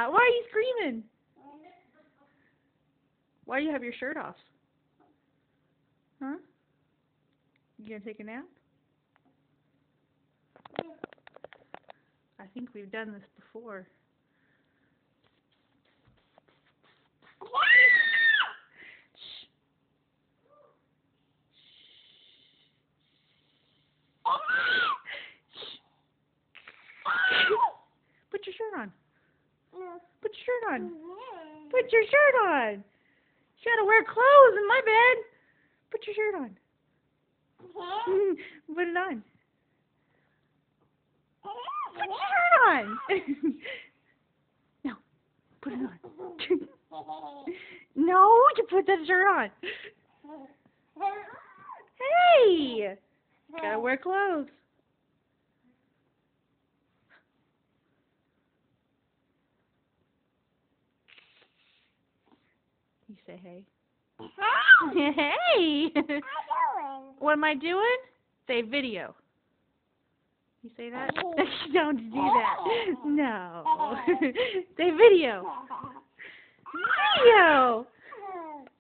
that? Why are you screaming? Why do you have your shirt off? Huh? You gonna take a nap? I think we've done this before. Put your shirt on. Put your shirt on. Put your shirt on. You gotta wear clothes in my bed. Put your shirt on. Put it on. Put your shirt on. No, put it on. No, you put that shirt on. Hey, gotta wear clothes. You say hey. Hey. What am I doing? Say video. You say that? Don't do that. No. Say video. Video.